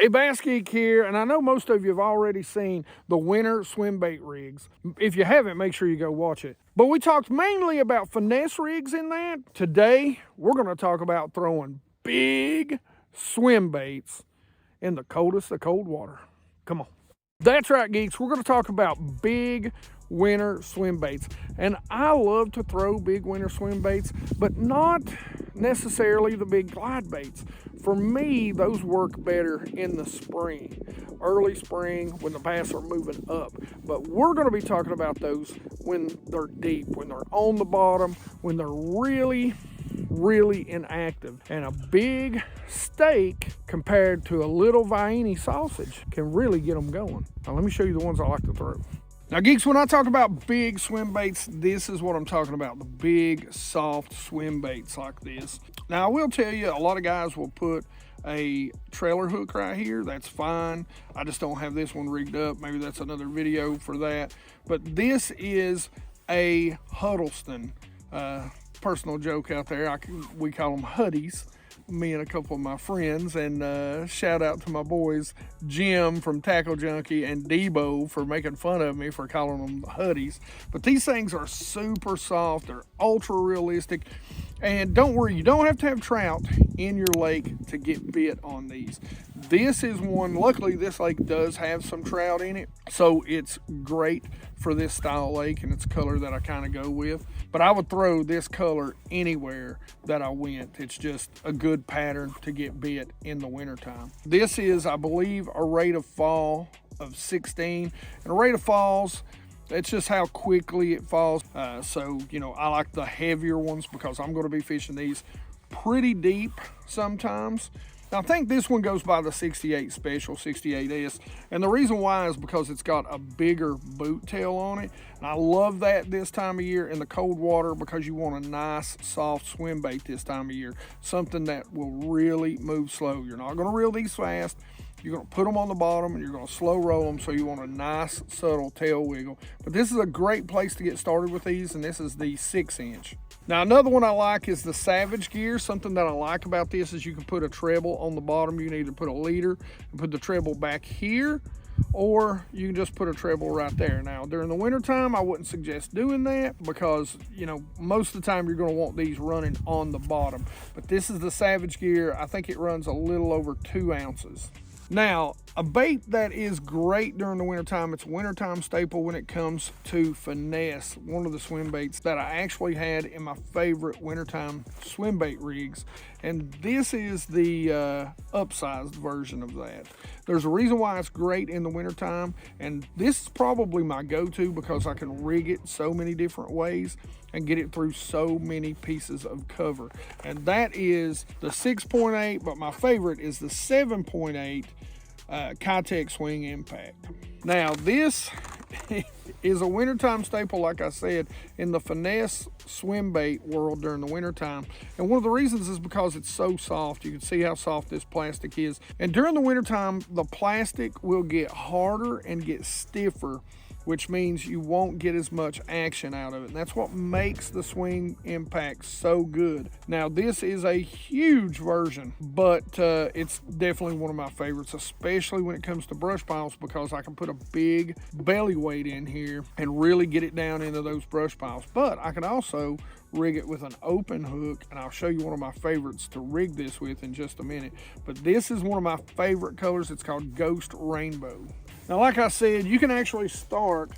Hey, BassGeek here, and I know most of you have already seen the winter swim bait rigs. If you haven't, make sure you go watch it. But we talked mainly about finesse rigs in that. Today, we're going to talk about throwing big swim baits in the coldest of cold water. Come on. That's right, geeks. We're going to talk about big winter swim baits. And I love to throw big winter swim baits, but not necessarily the big glide baits. For me, those work better in the spring, early spring, when the bass are moving up. But we're going to be talking about those when they're deep, when they're on the bottom, when they're really inactive. And a big steak compared to a little Vienna sausage can really get them going. Now let me show you the ones I like to throw. Now geeks, when I talk about big swim baits, this is what I'm talking about, the big soft swim baits like this. Now I will tell you, a lot of guys will put a trailer hook right here. That's fine. I just don't have this one rigged up. Maybe that's another video for that. But this is a Huddleston. Personal joke out there, we call them Huddies, me and a couple of my friends, and shout out to my boys Jim from Tackle Junkie and Debo for making fun of me for calling them Huddies. But these things are super soft, they're ultra realistic, and don't worry, you don't have to have trout in your lake to get bit on these. This is one, luckily this lake does have some trout in it, so it's great for this style lake, and it's a color that I kind of go with. But I would throw this color anywhere that I went. It's just a good pattern to get bit in the wintertime. This is, I believe, a rate of fall of 16. And a rate of falls, it's just how quickly it falls. So, you know, I like the heavier ones because I'm going to be fishing these pretty deep sometimes. Now, I think this one goes by the 68 Special, 68S, and the reason why is because it's got a bigger boot tail on it, and I love that this time of year in the cold water because you want a nice, soft swim bait this time of year, something that will really move slow. You're not going to reel these fast. You're going to put them on the bottom and you're going to slow roll them, so you want a nice, subtle tail wiggle. But this is a great place to get started with these, and this is the 6-inch. Now, another one I like is the Savage Gear. Something that I like about this is you can put a treble on the bottom. You can either put a leader and put the treble back here, or you can just put a treble right there. Now, during the wintertime, I wouldn't suggest doing that because, you know, most of the time you're going to want these running on the bottom. But this is the Savage Gear. I think it runs a little over 2 ounces. Now, a bait that is great during the wintertime, it's a wintertime staple when it comes to finesse. One of the swim baits that I actually had in my favorite wintertime swim bait rigs. And this is the upsized version of that. There's a reason why it's great in the wintertime, and this is probably my go-to because I can rig it so many different ways and get it through so many pieces of cover. And that is the 6.8, but my favorite is the 7.8 Kitech Swing Impact. Now this is a wintertime staple, like I said, in the finesse swim bait world during the wintertime. And one of the reasons is because it's so soft. You can see how soft this plastic is. And during the wintertime, the plastic will get harder and get stiffer, which means you won't get as much action out of it. And that's what makes the Swing Impact so good. Now, this is a huge version, but it's definitely one of my favorites, especially when it comes to brush piles, because I can put a big belly weight in here and really get it down into those brush piles. But I can also rig it with an open hook, and I'll show you one of my favorites to rig this with in just a minute. But this is one of my favorite colors. It's called Ghost Rainbow. Now, like I said, you can actually start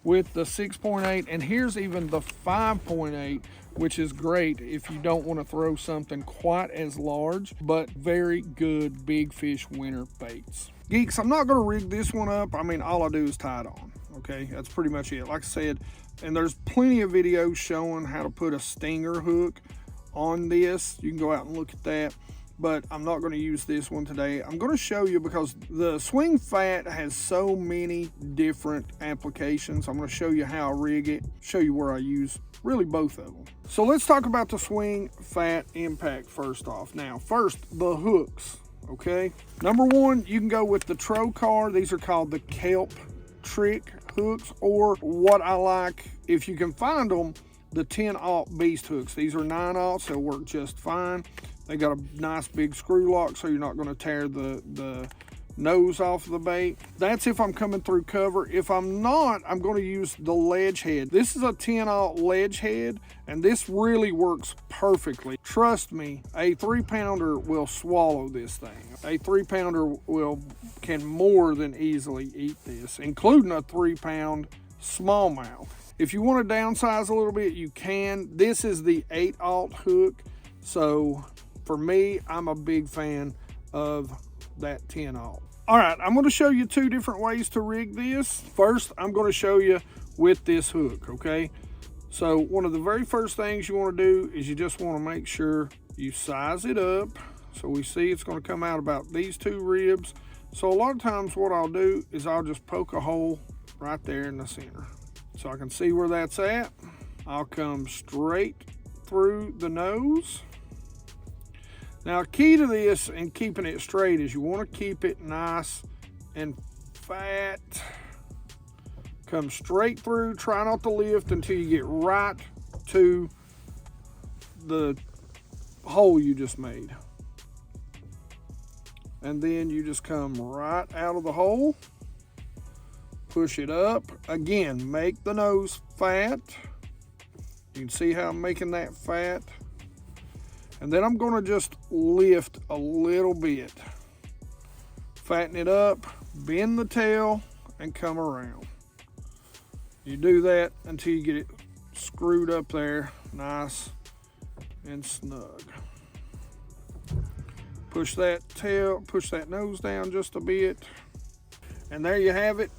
with the 6.8, and here's even the 5.8, which is great if you don't want to throw something quite as large, but very good big fish winter baits. Geeks, I'm not going to rig this one up. I mean, all I do is tie it on, okay? That's pretty much it. Like I said, and there's plenty of videos showing how to put a stinger hook on this. You can go out and look at that. But I'm not going to use this one today. I'm going to show you because the Swing Fat has so many different applications. I'm going to show you how I rig it, show you where I use really both of them. So let's talk about the Swing Fat Impact first off. Now, first, the hooks, okay? Number one, you can go with the Trocar. These are called the Kelp Trick hooks, or what I like, if you can find them, the 10-aught Beast hooks. These are 9-aughts, they'll work just fine. They got a nice big screw lock, so you're not going to tear the nose off of the bait. That's if I'm coming through cover. If I'm not, I'm going to use the ledge head. This is a 10-aught ledge head, and this really works perfectly. Trust me, a 3-pounder will swallow this thing. A 3-pounder can more than easily eat this, including a 3-pound smallmouth. If you want to downsize a little bit, you can. This is the 8-aught hook, so for me, I'm a big fan of that 10-aught. All right, I'm going to show you 2 different ways to rig this. First, I'm going to show you with this hook, okay? So one of the very first things you want to do is you just want to make sure you size it up. So we see it's going to come out about these 2 ribs. So a lot of times what I'll do is I'll just poke a hole right there in the center, so I can see where that's at. I'll come straight through the nose. Now, key to this and keeping it straight is you want to keep it nice and fat. Come straight through, try not to lift until you get right to the hole you just made. And then you just come right out of the hole, push it up. Again, make the nose fat. You can see how I'm making that fat. And then I'm going to just lift a little bit. Fatten it up, bend the tail, and come around. You do that until you get it screwed up there, nice and snug. Push that tail, push that nose down just a bit. And there you have it.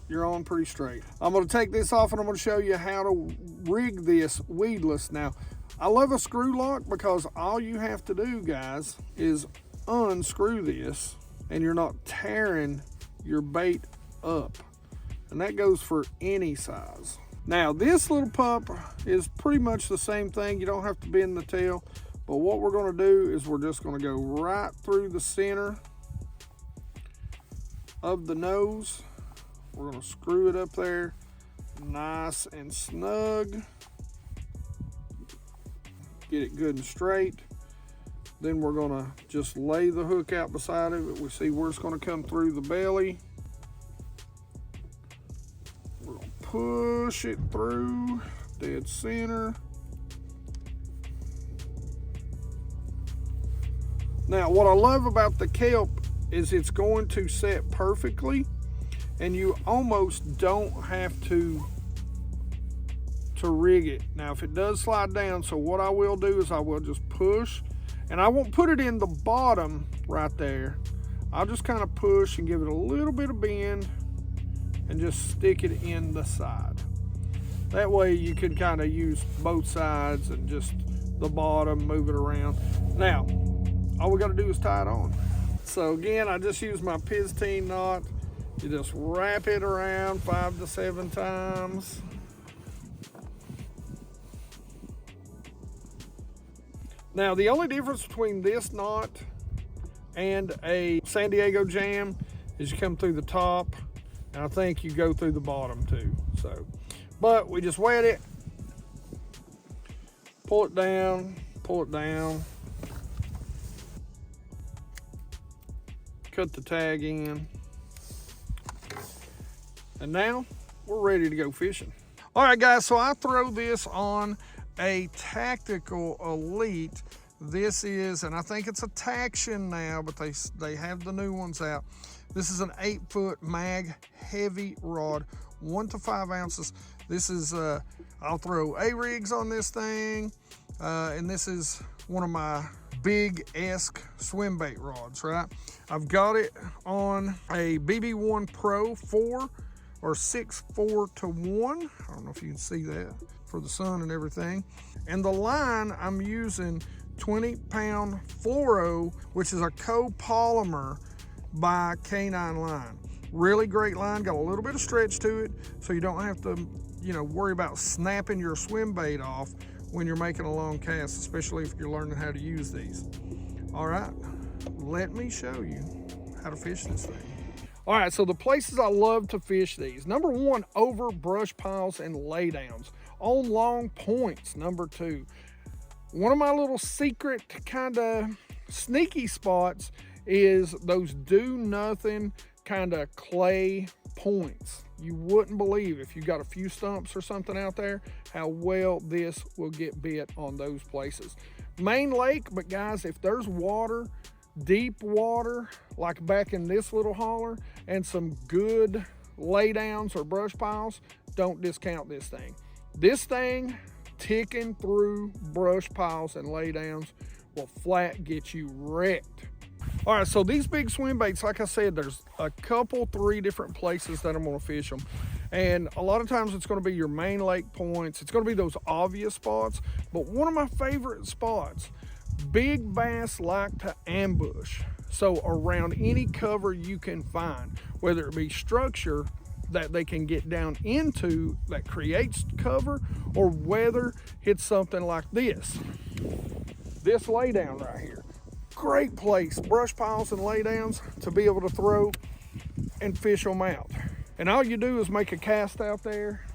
You're on pretty straight. I'm going to take this off and I'm going to show you how to rig this weedless. Now, I love a screw lock because all you have to do, guys, is unscrew this and you're not tearing your bait up. And that goes for any size. Now, this little pup is pretty much the same thing. You don't have to bend the tail, but what we're going to do is we're just going to go right through the center of the nose. We're going to screw it up there nice and snug. Get it good and straight. Then we're going to just lay the hook out beside it. We see where it's going to come through the belly. We're going to push it through dead center. Now, what I love about the kelp is it's going to set perfectly, and you almost don't have to rig it. Now, if it does slide down, so what I will do is I will just push, and I won't put it in the bottom right there. I'll just kind of push and give it a little bit of bend and just stick it in the side. That way you can kind of use both sides and just the bottom, move it around. Now, all we got to do is tie it on. So again, I just use my piston knot. You just wrap it around 5 to 7 times. Now, the only difference between this knot and a San Diego jam is you come through the top, and I think you go through the bottom too. So, but we just wet it, pull it down, cut the tag in, and now we're ready to go fishing. All right, guys, so I throw this on a Tactical Elite. This is, and I think it's a Taction now, but they have the new ones out. This is an 8-foot mag heavy rod, 1 to 5 ounces. This is, I'll throw A-rigs on this thing, and this is one of my big-esque swim bait rods, right? I've got it on a BB1 Pro 4 or 6/4 to 1. I don't know if you can see that for the sun and everything. And the line I'm using 20-pound fluoro, which is a copolymer by K9 line. Really great line, got a little bit of stretch to it, so you don't have to, worry about snapping your swim bait off when you're making a long cast, especially if you're learning how to use these. All right, let me show you how to fish this thing. All right, so the places I love to fish these. Number 1, over brush piles and laydowns. On long points, number 2. One of my little secret kind of sneaky spots is those do nothing kind of clay points. You wouldn't believe, if you got a few stumps or something out there, how well this will get bit on those places. Main lake, but guys, if there's water, deep water, like back in this little holler, and some good laydowns or brush piles, don't discount this thing. This thing ticking through brush piles and laydowns will flat get you wrecked. All right, so these big swim baits, like I said, there's a couple, 3 different places that I'm gonna fish them. And a lot of times it's gonna be your main lake points. It's gonna be those obvious spots. But one of my favorite spots, big bass like to ambush. So around any cover you can find, whether it be structure that they can get down into that creates cover, or whether it's something like this. This laydown right here. Great place, brush piles and laydowns to be able to throw and fish them out. And all you do is make a cast out there.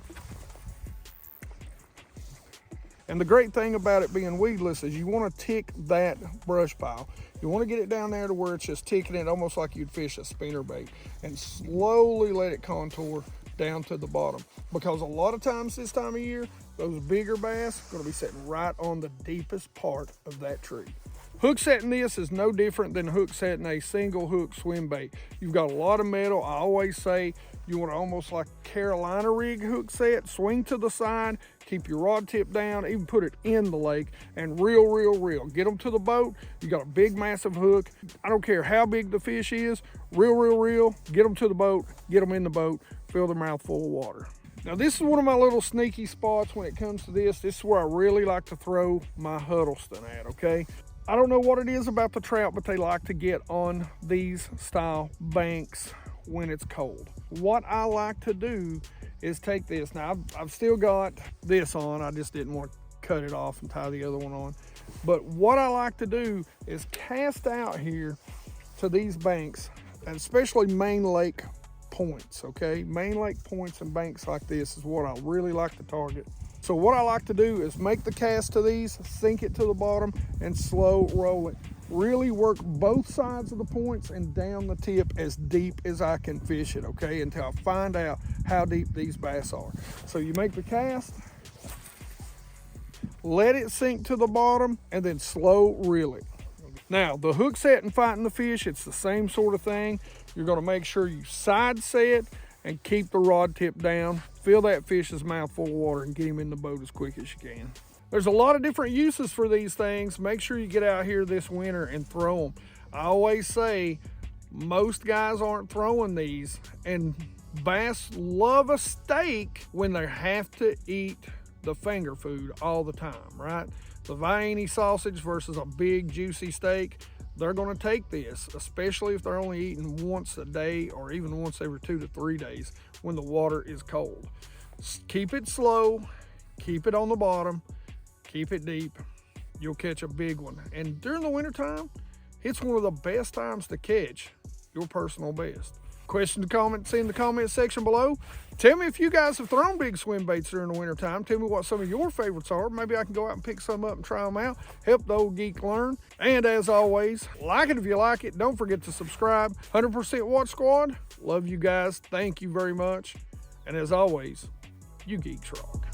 And the great thing about it being weedless is you want to tick that brush pile. You want to get it down there to where it's just ticking it almost like you'd fish a spinnerbait, and slowly let it contour down to the bottom. Because a lot of times this time of year, those bigger bass are going to be sitting right on the deepest part of that tree. Hook setting this is no different than hook setting a single hook swim bait. You've got a lot of metal. I always say you want to almost like Carolina rig hook set, swing to the side, keep your rod tip down, even put it in the lake, and reel, reel, reel. Get them to the boat. You got a big, massive hook. I don't care how big the fish is, reel, reel, reel, get them to the boat, get them in the boat, fill their mouth full of water. Now this is one of my little sneaky spots when it comes to this. This is where I really like to throw my Huddleston at, okay? I don't know what it is about the trout, but they like to get on these style banks when it's cold. What I like to do is take this. Now I've still got this on. I just didn't want to cut it off and tie the other one on. But what I like to do is cast out here to these banks, and especially main lake points, okay? Main lake points and banks like this is what I really like to target. So what I like to do is make the cast to these, sink it to the bottom, and slow roll it. Really work both sides of the points and down the tip as deep as I can fish it, okay? Until I find out how deep these bass are. So you make the cast, let it sink to the bottom, and then slow reel it. Now, the hook set and fighting the fish, it's the same sort of thing. You're gonna make sure you side set and keep the rod tip down. Fill that fish's mouth full of water and get him in the boat as quick as you can. There's a lot of different uses for these things. Make sure you get out here this winter and throw them. I always say most guys aren't throwing these, and bass love a steak when they have to eat the finger food all the time, right? The Vienna sausage versus a big juicy steak, they're gonna take this, especially if they're only eating once a day or even once every 2 to 3 days when the water is cold. Keep it slow, keep it on the bottom, keep it deep. You'll catch a big one. And during the wintertime, it's one of the best times to catch your personal best. Question to comments in the comment section below. Tell me if you guys have thrown big swim baits during the wintertime. Tell me what some of your favorites are. Maybe I can go out and pick some up and try them out. Help the old geek learn. And as always, like it if you like it. Don't forget to subscribe. 100% Watch Squad. Love you guys. Thank you very much. And as always, you geeks rock.